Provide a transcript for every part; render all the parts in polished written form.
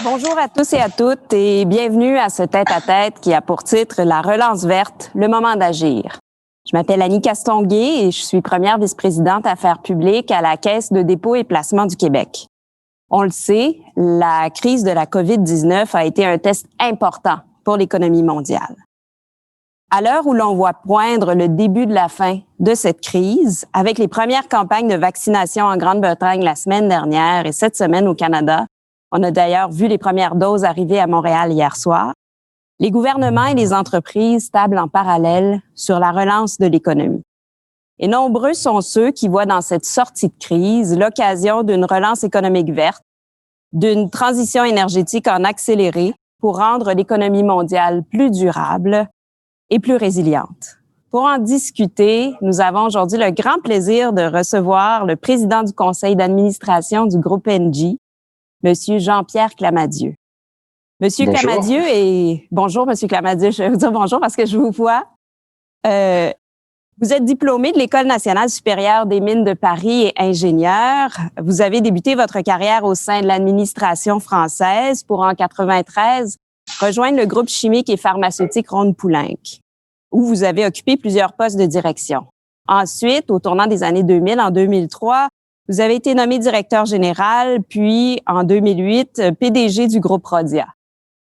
Bonjour à tous et à toutes et bienvenue à ce tête-à-tête qui a pour titre La relance verte, le moment d'agir. Je m'appelle Annie Castonguay et je suis première vice-présidente affaires publiques à la Caisse de dépôt et placement du Québec. On le sait, la crise de la COVID-19 a été un test important pour l'économie mondiale. À l'heure où l'on voit poindre le début de la fin de cette crise, avec les premières campagnes de vaccination en Grande-Bretagne la semaine dernière et cette semaine au Canada, on a d'ailleurs vu les premières doses arriver à Montréal hier soir, les gouvernements et les entreprises tablent en parallèle sur la relance de l'économie. Et nombreux sont ceux qui voient dans cette sortie de crise l'occasion d'une relance économique verte, d'une transition énergétique en accéléré pour rendre l'économie mondiale plus durable et plus résiliente. Pour en discuter, nous avons aujourd'hui le grand plaisir de recevoir le président du conseil d'administration du groupe Engie, Monsieur Jean-Pierre Clamadieu. Monsieur Bonjour. Clamadieu et bonjour, Monsieur Clamadieu. Je vais vous dire bonjour parce que je vous vois. Vous êtes diplômé de l'École nationale supérieure des mines de Paris et ingénieur. Vous avez débuté votre carrière au sein de l'administration française pour, en 93, rejoindre le groupe chimique et pharmaceutique Rhône-Poulenc, où vous avez occupé plusieurs postes de direction. Ensuite, au tournant des années 2000, en 2003, vous avez été nommé directeur général, puis en 2008, PDG du groupe Rhodia.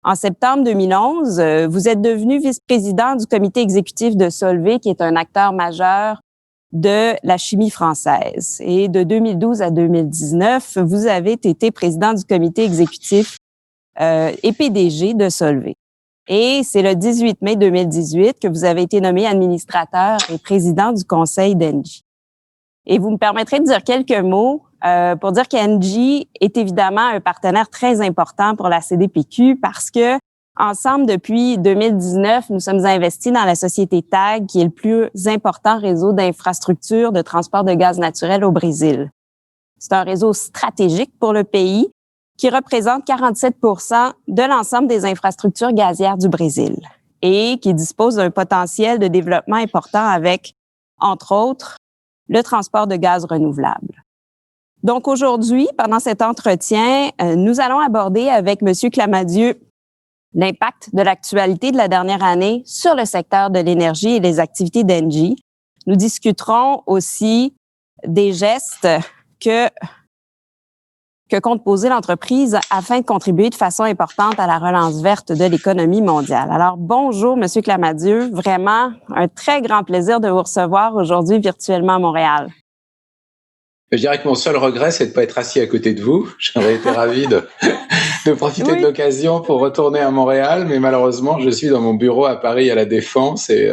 En septembre 2011, vous êtes devenu vice-président du comité exécutif de Solvay, qui est un acteur majeur de la chimie française. Et de 2012 à 2019, vous avez été président du comité exécutif et PDG de Solvay. Et c'est le 18 mai 2018 que vous avez été nommé administrateur et président du conseil d'Engie. Et vous me permettrez de dire quelques mots pour dire qu'Engie est évidemment un partenaire très important pour la CDPQ parce que, ensemble, depuis 2019, nous sommes investis dans la société TAG, qui est le plus important réseau d'infrastructures de transport de gaz naturel au Brésil. C'est un réseau stratégique pour le pays qui représente 47% de l'ensemble des infrastructures gazières du Brésil et qui dispose d'un potentiel de développement important avec, entre autres, le transport de gaz renouvelable. Donc aujourd'hui, pendant cet entretien, nous allons aborder avec M. Clamadieu l'impact de l'actualité de la dernière année sur le secteur de l'énergie et les activités d'Engie. Nous discuterons aussi des gestes que compte poser l'entreprise afin de contribuer de façon importante à la relance verte de l'économie mondiale. Alors, bonjour, M. Clamadieu. Vraiment un très grand plaisir de vous recevoir aujourd'hui virtuellement à Montréal. Je dirais que mon seul regret, c'est de ne pas être assis à côté de vous. J'aurais été ravi de profiter de l'occasion pour retourner à Montréal, mais malheureusement, je suis dans mon bureau à Paris, à la Défense, et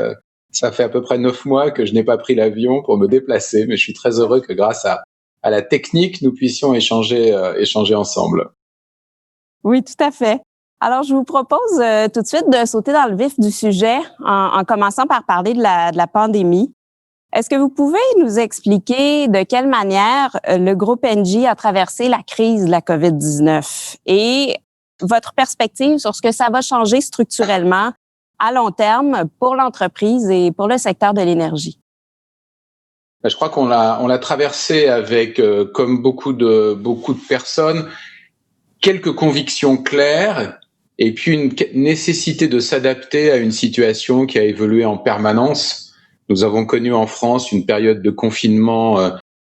ça fait à peu près 9 mois que je n'ai pas pris l'avion pour me déplacer, mais je suis très heureux que grâce à la technique, nous puissions échanger ensemble. Oui, tout à fait. Alors, je vous propose tout de suite de sauter dans le vif du sujet en commençant par parler de la pandémie. Est-ce que vous pouvez nous expliquer de quelle manière le groupe Engie a traversé la crise de la COVID-19 et votre perspective sur ce que ça va changer structurellement à long terme pour l'entreprise et pour le secteur de l'énergie? Je crois qu'on l'a traversé avec, comme beaucoup de personnes, quelques convictions claires et puis une nécessité de s'adapter à une situation qui a évolué en permanence. Nous avons connu en France une période de confinement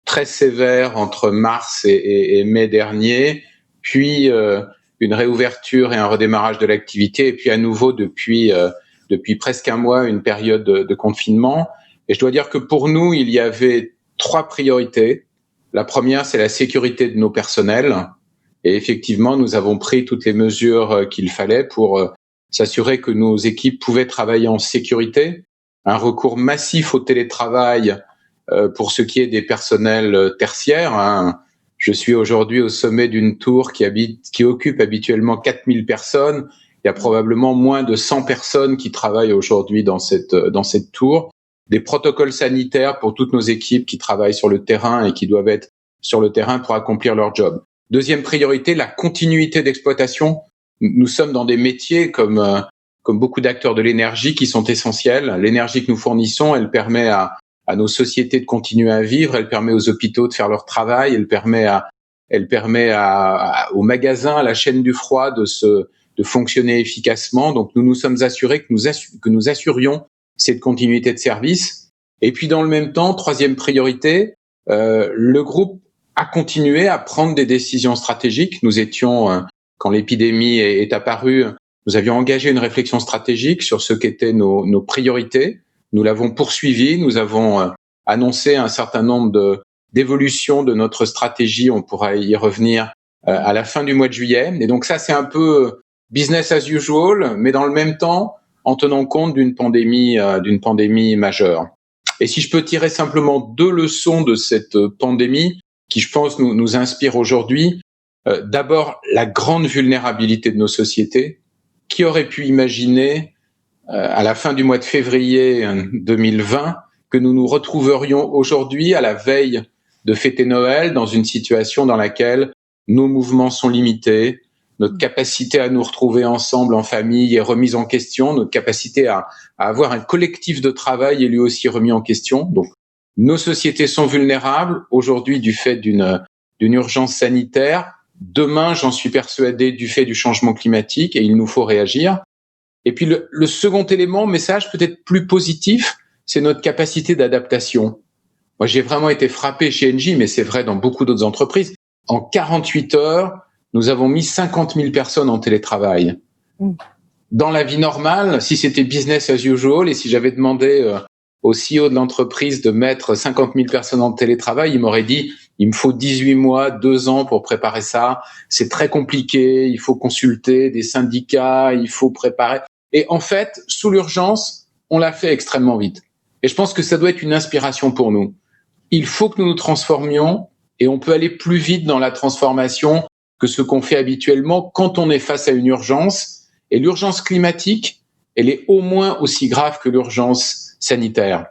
très sévère entre mars et mai dernier, puis une réouverture et un redémarrage de l'activité, et puis à nouveau depuis presque un mois une période de confinement. Et je dois dire que pour nous, il y avait 3 priorités. La première, c'est la sécurité de nos personnels. Et effectivement, nous avons pris toutes les mesures qu'il fallait pour s'assurer que nos équipes pouvaient travailler en sécurité. Un recours massif au télétravail pour ce qui est des personnels tertiaires. Je suis aujourd'hui au sommet d'une tour qui occupe habituellement 4000 personnes. Il y a probablement moins de 100 personnes qui travaillent aujourd'hui dans cette tour. Des protocoles sanitaires pour toutes nos équipes qui travaillent sur le terrain et qui doivent être sur le terrain pour accomplir leur job. Deuxième priorité, la continuité d'exploitation. Nous sommes dans des métiers comme beaucoup d'acteurs de l'énergie qui sont essentiels. L'énergie que nous fournissons, elle permet à nos sociétés de continuer à vivre, elle permet aux hôpitaux de faire leur travail, elle permet à Elle permet au magasin, à la chaîne du froid de fonctionner efficacement. Donc, nous nous sommes assurés que nous assurions cette continuité de service. Et puis, dans le même temps, troisième priorité, le groupe a continué à prendre des décisions stratégiques. Nous étions, quand l'épidémie est apparue, nous avions engagé une réflexion stratégique sur ce qu'étaient nos priorités. Nous l'avons poursuivi. Nous avons annoncé un certain nombre d'évolutions de notre stratégie. On pourra y revenir à la fin du mois de juillet. Et donc ça, c'est un peu business as usual, mais dans le même temps, en tenant compte d'une pandémie majeure. Et si je peux tirer simplement 2 leçons de cette pandémie, qui je pense nous inspire aujourd'hui, d'abord la grande vulnérabilité de nos sociétés. Qui aurait pu imaginer à la fin du mois de février 2020 que nous nous retrouverions aujourd'hui à la veille de fêter Noël dans une situation dans laquelle nos mouvements sont limités, notre capacité à nous retrouver ensemble en famille est remise en question, notre capacité à avoir un collectif de travail est lui aussi remis en question. Donc, nos sociétés sont vulnérables aujourd'hui du fait d'une urgence sanitaire. Demain, j'en suis persuadé, du fait du changement climatique, et il nous faut réagir. Et puis le second élément, message peut-être plus positif, c'est notre capacité d'adaptation. Moi, j'ai vraiment été frappé chez Engie, mais c'est vrai dans beaucoup d'autres entreprises. En 48 heures, nous avons mis 50 000 personnes en télétravail. Dans la vie normale, si c'était business as usual, et si j'avais demandé au CEO de l'entreprise de mettre 50 000 personnes en télétravail, il m'aurait dit « il me faut 18 mois, 2 ans pour préparer ça, c'est très compliqué, il faut consulter des syndicats, il faut préparer ». Et en fait, sous l'urgence, on l'a fait extrêmement vite. Et je pense que ça doit être une inspiration pour nous. Il faut que nous nous transformions, et on peut aller plus vite dans la transformation que ce qu'on fait habituellement quand on est face à une urgence. Et l'urgence climatique, elle est au moins aussi grave que l'urgence sanitaire.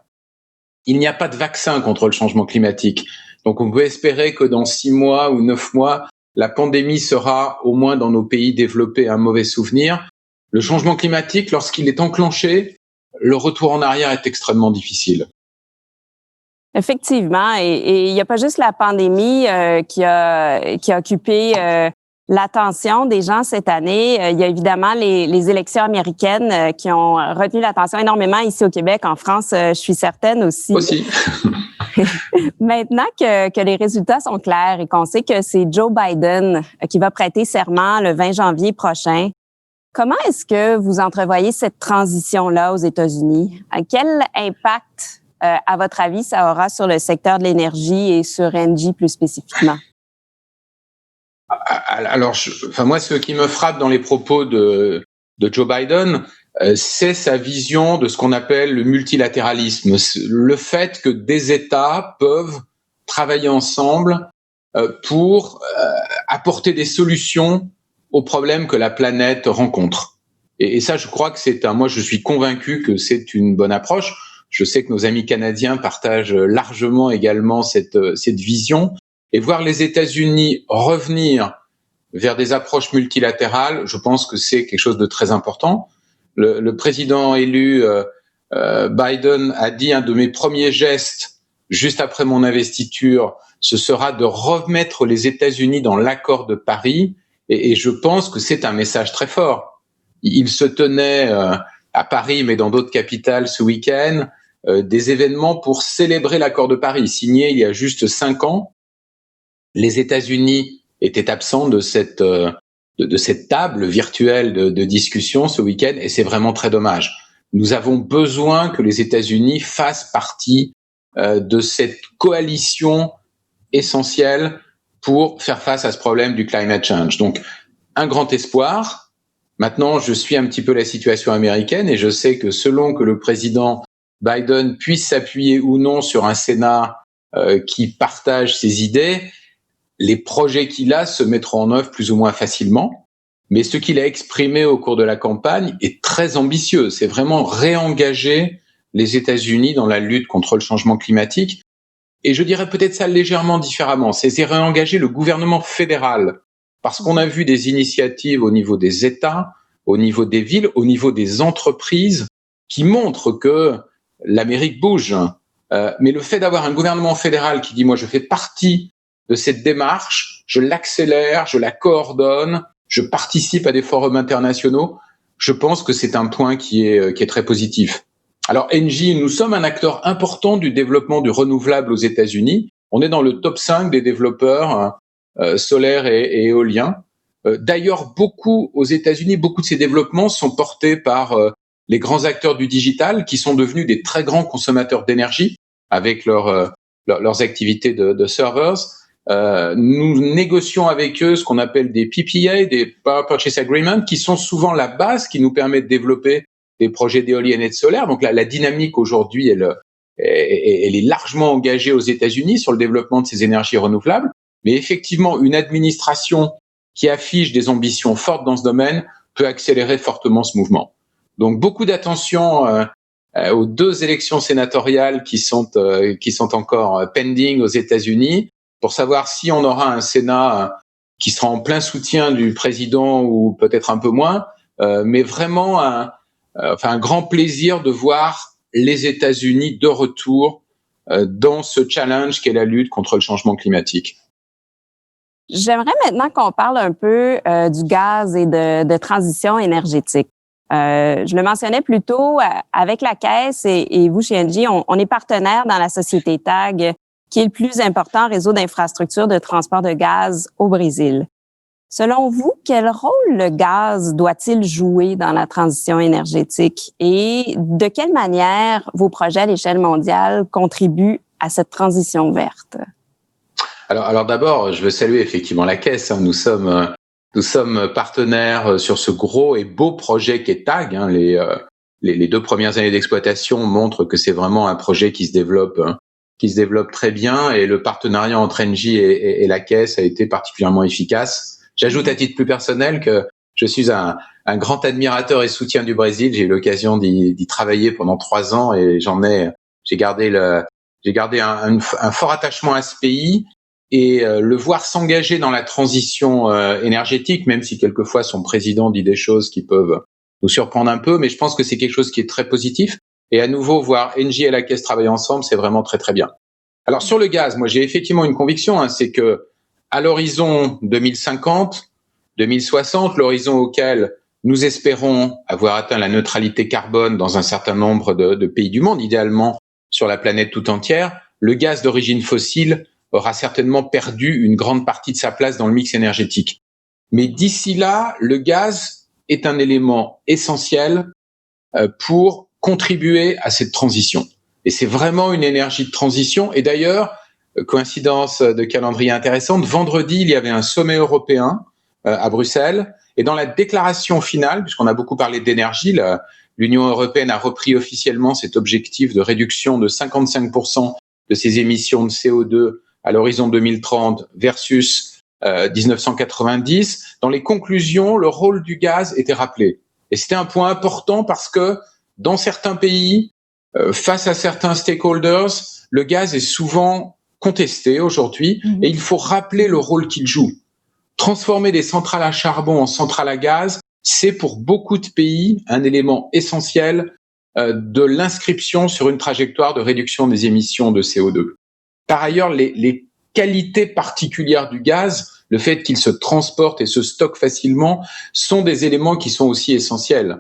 Il n'y a pas de vaccin contre le changement climatique. Donc on peut espérer que dans 6 mois ou 9 mois, la pandémie sera au moins dans nos pays développés un mauvais souvenir. Le changement climatique, lorsqu'il est enclenché, le retour en arrière est extrêmement difficile. Effectivement, et il n'y a pas juste la pandémie qui a occupé l'attention des gens cette année. Il y a évidemment les élections américaines qui ont retenu l'attention énormément ici au Québec, en France, je suis certaine aussi. Maintenant que les résultats sont clairs et qu'on sait que c'est Joe Biden qui va prêter serment le 20 janvier prochain, comment est-ce que vous entrevoyez cette transition-là aux États-Unis? Quel impact, à votre avis, ça aura sur le secteur de l'énergie et sur Engie plus spécifiquement? Alors, moi, ce qui me frappe dans les propos de Joe Biden, c'est sa vision de ce qu'on appelle le multilatéralisme, le fait que des États peuvent travailler ensemble pour apporter des solutions aux problèmes que la planète rencontre. Et ça, je crois que moi, je suis convaincu que c'est une bonne approche. Je sais que nos amis canadiens partagent largement également cette vision. Et voir les États-Unis revenir vers des approches multilatérales, je pense que c'est quelque chose de très important. Le président élu Biden a dit un de mes premiers gestes juste après mon investiture, ce sera de remettre les États-Unis dans l'accord de Paris. Et je pense que c'est un message très fort. Il se tenait à Paris, mais dans d'autres capitales ce week-end, des événements pour célébrer l'accord de Paris, signé il y a juste 5 ans. Les États-Unis étaient absents de cette table virtuelle de discussion ce week-end, et c'est vraiment très dommage. Nous avons besoin que les États-Unis fassent partie de cette coalition essentielle pour faire face à ce problème du climate change. Donc, un grand espoir. Maintenant, je suis un petit peu la situation américaine, et je sais que selon que le président Biden puisse s'appuyer ou non sur un Sénat qui partage ses idées, les projets qu'il a se mettront en œuvre plus ou moins facilement. Mais ce qu'il a exprimé au cours de la campagne est très ambitieux. C'est vraiment réengager les États-Unis dans la lutte contre le changement climatique. Et je dirais peut-être ça légèrement différemment. C'est réengager le gouvernement fédéral. Parce qu'on a vu des initiatives au niveau des États, au niveau des villes, au niveau des entreprises qui montrent que l'Amérique bouge. Mais le fait d'avoir un gouvernement fédéral qui dit « moi je fais partie de cette démarche, je l'accélère, je la coordonne, je participe à des forums internationaux. Je pense que c'est un point qui est très positif. Alors Engie, nous sommes un acteur important du développement du renouvelable aux États-Unis. On est dans le top 5 des développeurs solaires et éoliens. D'ailleurs, aux États-Unis, beaucoup de ces développements sont portés par les grands acteurs du digital qui sont devenus des très grands consommateurs d'énergie avec leurs activités de servers. Nous négocions avec eux ce qu'on appelle des PPA, des Power Purchase Agreements, qui sont souvent la base qui nous permet de développer des projets d'éoliennes et de solaire. Donc la dynamique aujourd'hui, elle est largement engagée aux États-Unis sur le développement de ces énergies renouvelables. Mais effectivement, une administration qui affiche des ambitions fortes dans ce domaine peut accélérer fortement ce mouvement. Donc beaucoup d'attention aux 2 élections sénatoriales qui sont encore pending aux États-Unis, pour savoir si on aura un Sénat qui sera en plein soutien du président ou peut-être un peu moins, mais vraiment un grand plaisir de voir les États-Unis de retour dans ce challenge qu'est la lutte contre le changement climatique. J'aimerais maintenant qu'on parle un peu du gaz et de transition énergétique. Je le mentionnais plus tôt, avec la Caisse et vous chez Engie, on est partenaire dans la société TAG, qui est le plus important réseau d'infrastructures de transport de gaz au Brésil. Selon vous, quel rôle le gaz doit-il jouer dans la transition énergétique et de quelle manière vos projets à l'échelle mondiale contribuent à cette transition verte? Alors d'abord, je veux saluer effectivement la Caisse. Nous sommes partenaires sur ce gros et beau projet qu'est TAG. Les 2 premières années d'exploitation montrent que c'est vraiment un projet qui se développe très bien, et le partenariat entre Engie et la Caisse a été particulièrement efficace. J'ajoute à titre plus personnel que je suis un grand admirateur et soutien du Brésil. J'ai eu l'occasion d'y travailler pendant 3 ans et j'ai gardé un fort attachement à ce pays. Et le voir s'engager dans la transition énergétique, même si quelquefois son président dit des choses qui peuvent nous surprendre un peu, mais je pense que c'est quelque chose qui est très positif. Et à nouveau, voir Engie et la Caisse travailler ensemble, c'est vraiment très très bien. Alors sur le gaz, moi j'ai effectivement une conviction, c'est que à l'horizon 2050, 2060, l'horizon auquel nous espérons avoir atteint la neutralité carbone dans un certain nombre de pays du monde, idéalement sur la planète tout entière, le gaz d'origine fossile aura certainement perdu une grande partie de sa place dans le mix énergétique. Mais d'ici là, le gaz est un élément essentiel pour contribuer à cette transition. Et c'est vraiment une énergie de transition. Et d'ailleurs, coïncidence de calendrier intéressante, vendredi, il y avait un sommet européen à Bruxelles. Et dans la déclaration finale, puisqu'on a beaucoup parlé d'énergie, l'Union européenne a repris officiellement cet objectif de réduction de 55% de ses émissions de CO2 à l'horizon 2030 versus 1990. Dans les conclusions, le rôle du gaz était rappelé. Et c'était un point important parce que dans certains pays, face à certains stakeholders, le gaz est souvent contesté aujourd'hui et il faut rappeler le rôle qu'il joue. Transformer des centrales à charbon en centrales à gaz, c'est pour beaucoup de pays un élément essentiel de l'inscription sur une trajectoire de réduction des émissions de CO2. Par ailleurs, les qualités particulières du gaz, le fait qu'il se transporte et se stocke facilement, sont des éléments qui sont aussi essentiels.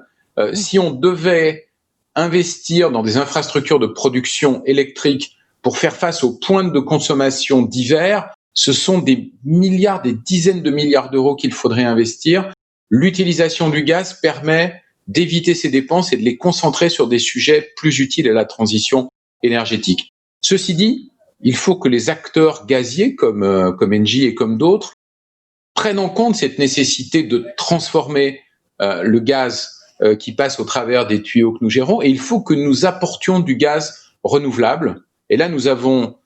Si on devait investir dans des infrastructures de production électrique pour faire face aux pointes de consommation divers, ce sont des dizaines de milliards d'euros qu'il faudrait investir. L'utilisation du gaz permet d'éviter ces dépenses et de les concentrer sur des sujets plus utiles à la transition énergétique. Ceci dit, il faut que les acteurs gaziers comme Engie et comme d'autres prennent en compte cette nécessité de transformer le gaz qui passe au travers des tuyaux que nous gérons, et il faut que nous apportions du gaz renouvelable. Et là, nous avons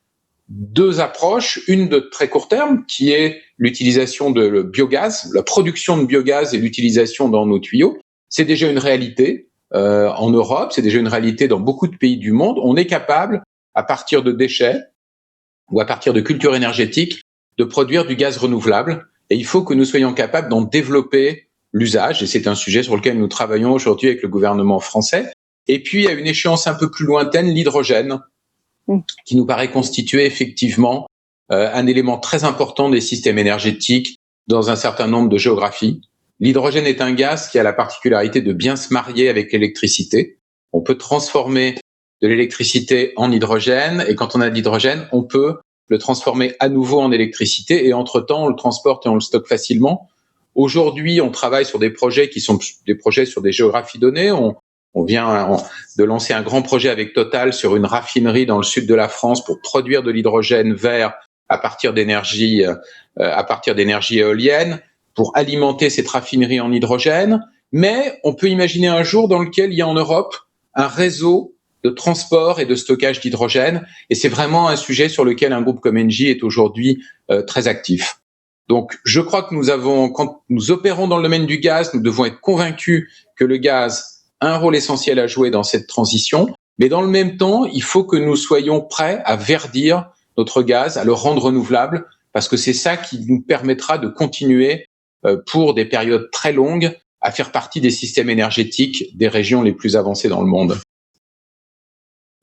2 approches, une de très court terme, qui est l'utilisation de biogaz, la production de biogaz et l'utilisation dans nos tuyaux. C'est déjà une réalité en Europe, c'est déjà une réalité dans beaucoup de pays du monde. On est capable, à partir de déchets ou à partir de cultures énergétiques, de produire du gaz renouvelable. Et il faut que nous soyons capables d'en développer l'usage. Et c'est un sujet sur lequel nous travaillons aujourd'hui avec le gouvernement français. Et puis, à une échéance un peu plus lointaine, l'hydrogène, qui nous paraît constituer effectivement un élément très important des systèmes énergétiques dans un certain nombre de géographies. L'hydrogène est un gaz qui a la particularité de bien se marier avec l'électricité. On peut transformer de l'électricité en hydrogène, et quand on a de l'hydrogène, on peut le transformer à nouveau en électricité, et entre-temps, on le transporte et on le stocke facilement. Aujourd'hui, on travaille sur des projets qui sont des projets sur des géographies données. On vient de lancer un grand projet avec Total sur une raffinerie dans le sud de la France pour produire de l'hydrogène vert à partir d'énergie éolienne, pour alimenter cette raffinerie en hydrogène. Mais on peut imaginer un jour dans lequel il y a en Europe un réseau de transport et de stockage d'hydrogène, et c'est vraiment un sujet sur lequel un groupe comme Engie est aujourd'hui très actif. Donc, je crois que quand nous opérons dans le domaine du gaz, nous devons être convaincus que le gaz a un rôle essentiel à jouer dans cette transition, mais dans le même temps, il faut que nous soyons prêts à verdir notre gaz, à le rendre renouvelable, parce que c'est ça qui nous permettra de continuer pour des périodes très longues à faire partie des systèmes énergétiques des régions les plus avancées dans le monde.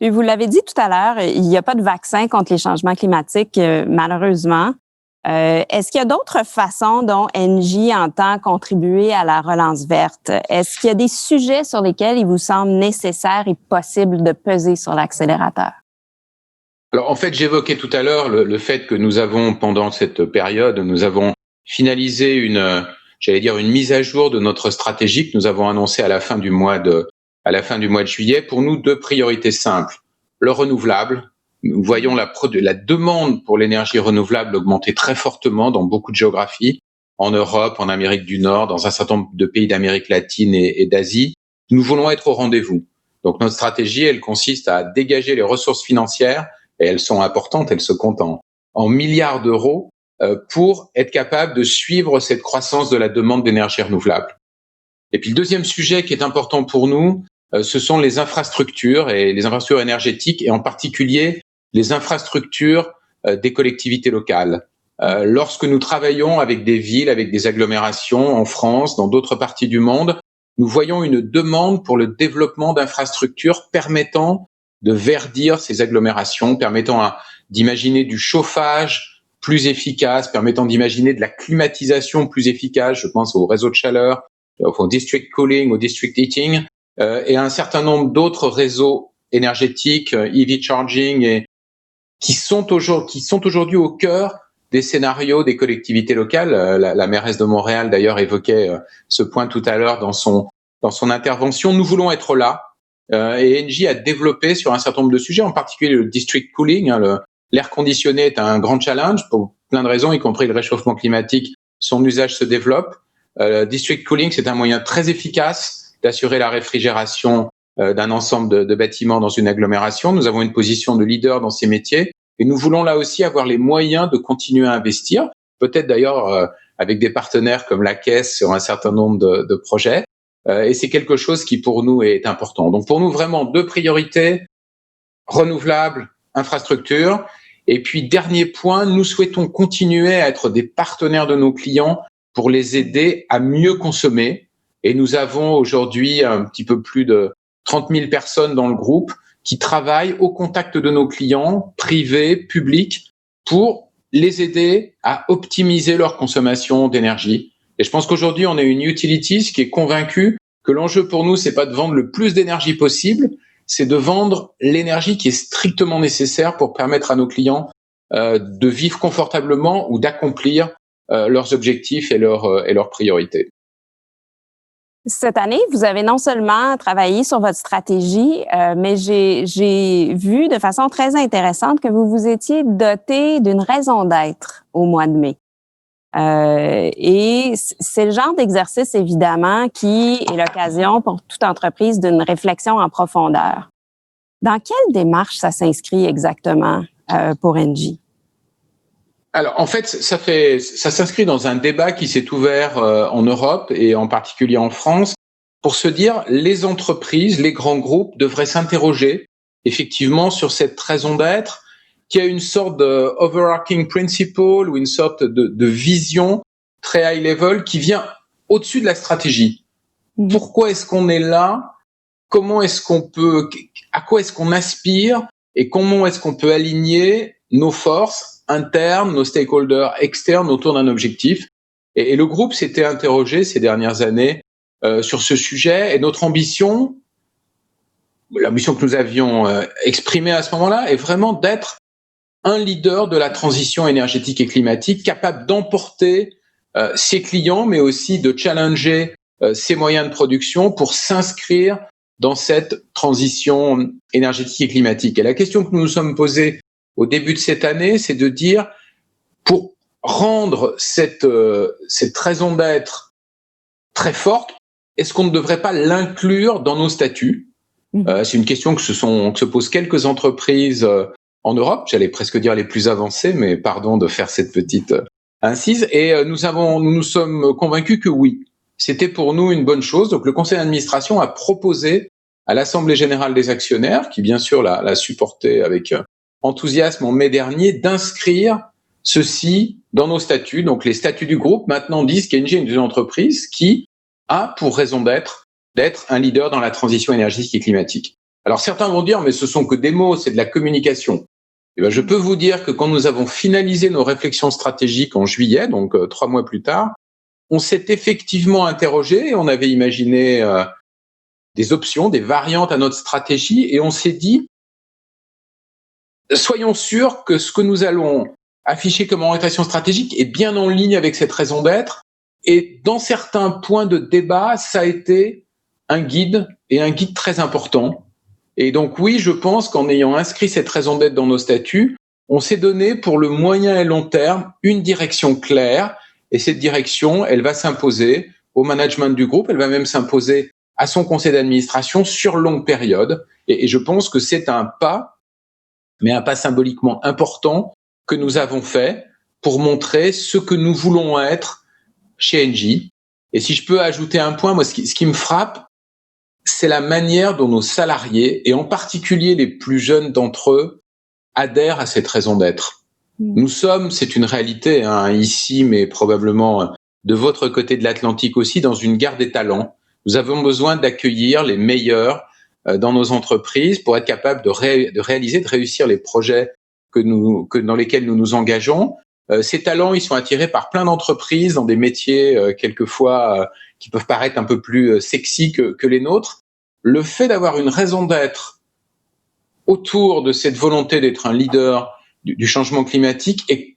Et vous l'avez dit tout à l'heure, il n'y a pas de vaccin contre les changements climatiques, malheureusement. Est-ce qu'il y a d'autres façons dont Engie entend contribuer à la relance verte? Est-ce qu'il y a des sujets sur lesquels il vous semble nécessaire et possible de peser sur l'accélérateur? Alors, en fait, j'évoquais tout à l'heure le fait que nous avons, pendant cette période, nous avons finalisé une mise à jour de notre stratégie que nous avons annoncée à la fin du mois de juillet. Pour nous, 2 priorités simples. Le renouvelable. Nous voyons la demande pour l'énergie renouvelable augmenter très fortement dans beaucoup de géographies, en Europe, en Amérique du Nord, dans un certain nombre de pays d'Amérique latine et d'Asie. Nous voulons être au rendez-vous. Donc notre stratégie, elle consiste à dégager les ressources financières, et elles sont importantes, elles se comptent en milliards d'euros, pour être capable de suivre cette croissance de la demande d'énergie renouvelable. Et puis le deuxième sujet qui est important pour nous, ce sont les infrastructures et les infrastructures énergétiques, et en particulier les infrastructures des collectivités locales. Lorsque nous travaillons avec des villes, avec des agglomérations en France, dans d'autres parties du monde, nous voyons une demande pour le développement d'infrastructures permettant de verdir ces agglomérations, permettant d'imaginer du chauffage plus efficace, permettant d'imaginer de la climatisation plus efficace. Je pense au réseau de chaleur, au district cooling, au district heating, et un certain nombre d'autres réseaux énergétiques, EV charging, et qui sont aujourd'hui au cœur des scénarios des collectivités locales. La mairesse de Montréal, d'ailleurs, évoquait ce point tout à l'heure dans son intervention. Nous voulons être là, et Engie a développé sur un certain nombre de sujets, en particulier le district cooling. L'air conditionné est un grand challenge pour plein de raisons, y compris le réchauffement climatique. Son usage se développe. District cooling, c'est un moyen très efficace d'assurer la réfrigération d'un ensemble de bâtiments dans une agglomération. Nous avons une position de leader dans ces métiers, et nous voulons là aussi avoir les moyens de continuer à investir, peut-être d'ailleurs avec des partenaires comme la Caisse sur un certain nombre de projets, et c'est quelque chose qui pour nous est important. Donc pour nous, vraiment 2 priorités: renouvelables, infrastructure. Et puis dernier point, nous souhaitons continuer à être des partenaires de nos clients pour les aider à mieux consommer, et nous avons aujourd'hui un petit peu plus de 30 000 personnes dans le groupe qui travaillent au contact de nos clients, privés, publics, pour les aider à optimiser leur consommation d'énergie. Et je pense qu'aujourd'hui, on est une utilities qui est convaincue que l'enjeu pour nous, c'est pas de vendre le plus d'énergie possible, c'est de vendre l'énergie qui est strictement nécessaire pour permettre à nos clients de vivre confortablement ou d'accomplir leurs objectifs et leurs priorités. Cette année, vous avez non seulement travaillé sur votre stratégie, mais j'ai vu de façon très intéressante que vous vous étiez doté d'une raison d'être au mois de mai. Et c'est le genre d'exercice, évidemment, qui est l'occasion pour toute entreprise d'une réflexion en profondeur. Dans quelle démarche ça s'inscrit exactement pour Engie? Alors, en fait, ça s'inscrit dans un débat qui s'est ouvert en Europe et en particulier en France, pour se dire, les entreprises, les grands groupes devraient s'interroger effectivement sur cette raison d'être, qui a une sorte de overarching principle ou une sorte de vision très high level qui vient au-dessus de la stratégie. Pourquoi est-ce qu'on est là? À quoi est-ce qu'on aspire? Et comment est-ce qu'on peut aligner nos forces internes, nos stakeholders externes autour d'un objectif. Et le groupe s'était interrogé ces dernières années sur ce sujet. Et notre ambition, l'ambition que nous avions exprimée à ce moment-là, est vraiment d'être un leader de la transition énergétique et climatique, capable d'emporter ses clients, mais aussi de challenger ses moyens de production pour s'inscrire dans cette transition énergétique et climatique. Et la question que nous nous sommes posée au début de cette année, c'est de dire, pour rendre cette raison d'être très forte, est-ce qu'on ne devrait pas l'inclure dans nos statuts ? C'est une question que se posent quelques entreprises en Europe, j'allais presque dire les plus avancées, mais pardon de faire cette petite incise. Et nous sommes convaincus que oui, c'était pour nous une bonne chose. Donc le conseil d'administration a proposé à l'Assemblée générale des actionnaires, qui bien sûr l'a supporté avec enthousiasme en mai dernier, d'inscrire ceci dans nos statuts. Donc les statuts du groupe maintenant disent qu'Engie est une entreprise qui a pour raison d'être un leader dans la transition énergétique et climatique. Alors certains vont dire, mais ce sont que des mots, c'est de la communication. Eh bien, je peux vous dire que quand nous avons finalisé nos réflexions stratégiques en juillet, donc 3 mois plus tard, on s'est effectivement interrogé et on avait imaginé des options, des variantes à notre stratégie, et on s'est dit, soyons sûrs que ce que nous allons afficher comme orientation stratégique est bien en ligne avec cette raison d'être. Et dans certains points de débat, ça a été un guide, et un guide très important. Et donc oui, je pense qu'en ayant inscrit cette raison d'être dans nos statuts, on s'est donné pour le moyen et long terme une direction claire, et cette direction, elle va s'imposer au management du groupe, elle va même s'imposer à son conseil d'administration sur longue période. Et je pense que c'est un pas, mais un pas symboliquement important que nous avons fait pour montrer ce que nous voulons être chez Engie. Et si je peux ajouter un point, moi, ce qui me frappe, c'est la manière dont nos salariés, et en particulier les plus jeunes d'entre eux, adhèrent à cette raison d'être. Nous sommes, c'est une réalité ici, mais probablement de votre côté de l'Atlantique aussi, dans une guerre des talents. Nous avons besoin d'accueillir les meilleurs dans nos entreprises pour être capables de réaliser, de réussir les projets dans lesquels nous nous engageons. Ces talents, ils sont attirés par plein d'entreprises dans des métiers quelquefois qui peuvent paraître un peu plus sexy que les nôtres. Le fait d'avoir une raison d'être autour de cette volonté d'être un leader du changement climatique est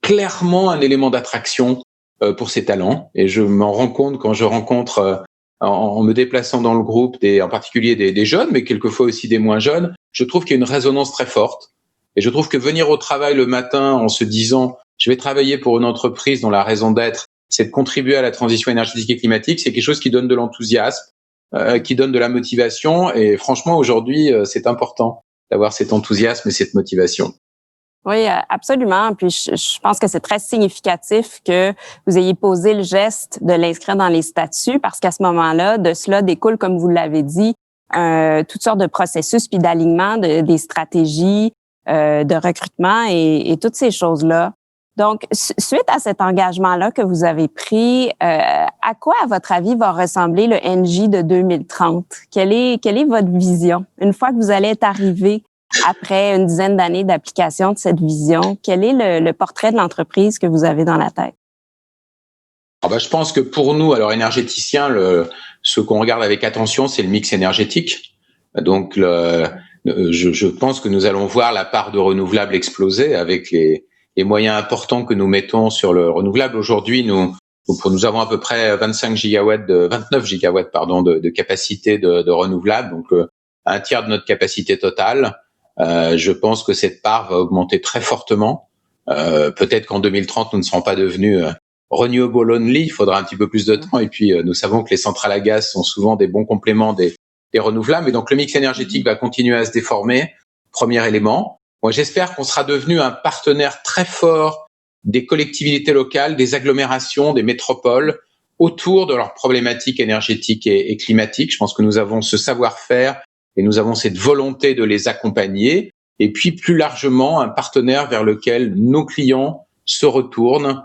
clairement un élément d'attraction pour ces talents. Et je m'en rends compte quand je rencontre, en me déplaçant dans le groupe, en particulier des jeunes, mais quelquefois aussi des moins jeunes, je trouve qu'il y a une résonance très forte. Et je trouve que venir au travail le matin en se disant « je vais travailler pour une entreprise dont la raison d'être, c'est de contribuer à la transition énergétique et climatique », c'est quelque chose qui donne de l'enthousiasme, qui donne de la motivation. Et franchement, aujourd'hui, c'est important d'avoir cet enthousiasme et cette motivation. Oui, absolument. Puis je pense que c'est très significatif que vous ayez posé le geste de l'inscrire dans les statuts, parce qu'à ce moment-là, de cela découle, comme vous l'avez dit, toutes sortes de processus puis d'alignement, des stratégies, de recrutement et toutes ces choses-là. Donc, suite à cet engagement-là que vous avez pris, à quoi, à votre avis, va ressembler le Engie de 2030? Quelle est votre vision? Une fois que vous allez être arrivé après une dizaine d'années d'application de cette vision, quel est le portrait de l'entreprise que vous avez dans la tête? Je pense que pour nous, alors énergéticiens, ce qu'on regarde avec attention, c'est le mix énergétique. Donc, je pense que nous allons voir la part de renouvelables exploser avec les moyens importants que nous mettons sur le renouvelable. Aujourd'hui, nous avons à peu près 29 gigawatts de capacité de renouvelables, donc un tiers de notre capacité totale. Je pense que cette part va augmenter très fortement. Peut-être qu'en 2030, nous ne serons pas devenus renewable only. Il faudra un petit peu plus de temps. Et puis, nous savons que les centrales à gaz sont souvent des bons compléments des renouvelables. Et donc, le mix énergétique va continuer à se déformer. Premier élément. Moi, j'espère qu'on sera devenu un partenaire très fort des collectivités locales, des agglomérations, des métropoles autour de leurs problématiques énergétiques et climatiques. Je pense que nous avons ce savoir-faire et nous avons cette volonté de les accompagner. Et puis, plus largement, un partenaire vers lequel nos clients se retournent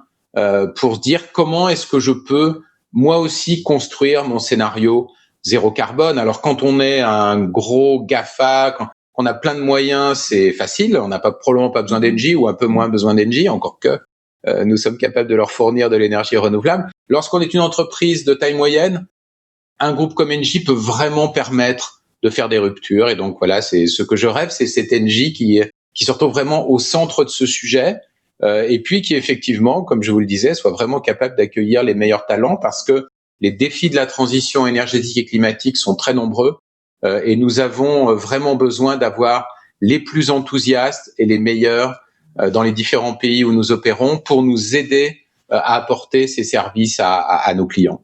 pour dire comment est-ce que je peux, moi aussi, construire mon scénario zéro carbone. Alors, quand on est un gros GAFA, qu'on a plein de moyens, c'est facile. On n'a probablement pas besoin d'Engie ou un peu moins besoin d'Engie, encore que nous sommes capables de leur fournir de l'énergie renouvelable. Lorsqu'on est une entreprise de taille moyenne, un groupe comme Engie peut vraiment permettre de faire des ruptures. Et donc voilà, c'est ce que je rêve, c'est cette Engie qui se retrouve vraiment au centre de ce sujet, et puis qui effectivement, comme je vous le disais, soit vraiment capable d'accueillir les meilleurs talents, parce que les défis de la transition énergétique et climatique sont très nombreux, et nous avons vraiment besoin d'avoir les plus enthousiastes et les meilleurs dans les différents pays où nous opérons pour nous aider à apporter ces services à nos clients.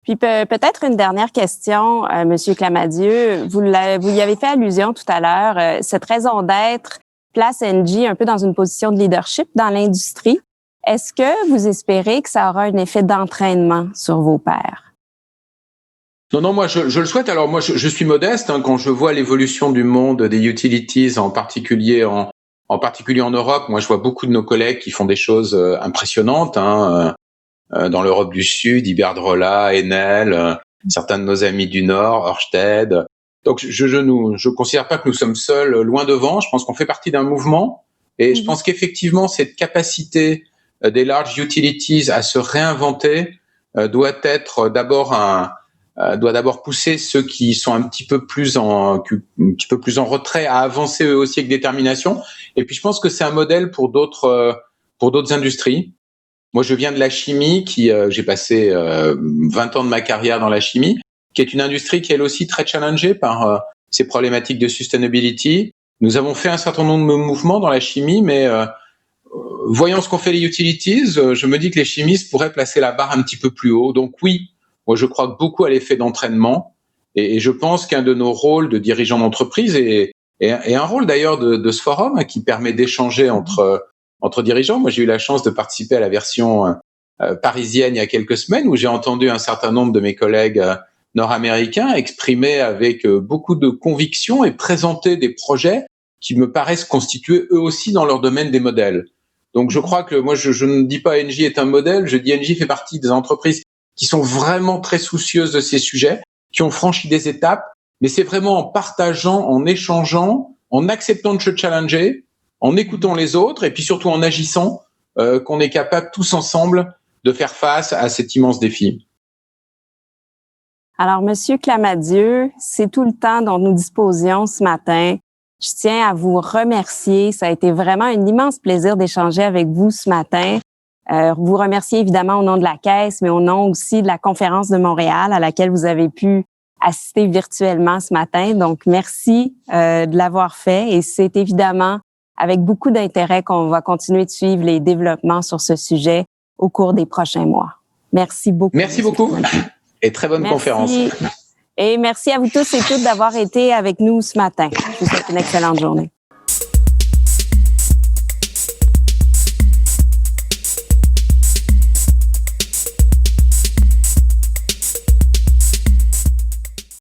Puis peut-être une dernière question, Monsieur Clamadieu. Vous y avez fait allusion tout à l'heure. Cette raison d'être place Engie un peu dans une position de leadership dans l'industrie. Est-ce que vous espérez que ça aura un effet d'entraînement sur vos pairs? Non, moi je le souhaite. Alors moi je suis modeste quand je vois l'évolution du monde des utilities, en particulier en Europe. Moi je vois beaucoup de nos collègues qui font des choses impressionnantes. Dans l'Europe du Sud, Iberdrola, Enel, certains de nos amis du Nord, Ørsted. Donc je considère pas que nous sommes seuls, loin devant. Je pense qu'on fait partie d'un mouvement, et je pense qu'effectivement cette capacité des large utilities à se réinventer doit d'abord pousser ceux qui sont un petit peu plus en retrait à avancer eux aussi avec détermination. Et puis je pense que c'est un modèle pour d'autres industries. Moi, je viens de la chimie, j'ai passé 20 ans de ma carrière dans la chimie, qui est une industrie qui est elle aussi très challengée par ces problématiques de sustainability. Nous avons fait un certain nombre de mouvements dans la chimie, mais voyant ce qu'ont fait les utilities, je me dis que les chimistes pourraient placer la barre un petit peu plus haut. Donc oui, moi je crois beaucoup à l'effet d'entraînement, et je pense qu'un de nos rôles de dirigeants d'entreprise, et un rôle d'ailleurs de ce forum qui permet d'échanger entre dirigeants. Moi, j'ai eu la chance de participer à la version parisienne il y a quelques semaines, où j'ai entendu un certain nombre de mes collègues nord-américains exprimer avec beaucoup de conviction et présenter des projets qui me paraissent constituer eux aussi dans leur domaine des modèles. Donc je crois que moi je ne dis pas Engie est un modèle, je dis Engie fait partie des entreprises qui sont vraiment très soucieuses de ces sujets, qui ont franchi des étapes, mais c'est vraiment en partageant, en échangeant, en acceptant de se challenger, en écoutant les autres, et puis surtout en agissant, qu'on est capable tous ensemble de faire face à cet immense défi. Alors, Monsieur Clamadieu, c'est tout le temps dont nous disposions ce matin. Je tiens à vous remercier. Ça a été vraiment un immense plaisir d'échanger avec vous ce matin. Vous remercier évidemment au nom de la Caisse, mais au nom aussi de la Conférence de Montréal à laquelle vous avez pu assister virtuellement ce matin. Donc, merci de l'avoir fait, et c'est évidemment avec beaucoup d'intérêt qu'on va continuer de suivre les développements sur ce sujet au cours des prochains mois. Merci beaucoup. Merci beaucoup et très bonne conférence. Et merci à vous tous et toutes d'avoir été avec nous ce matin. Je vous souhaite une excellente journée.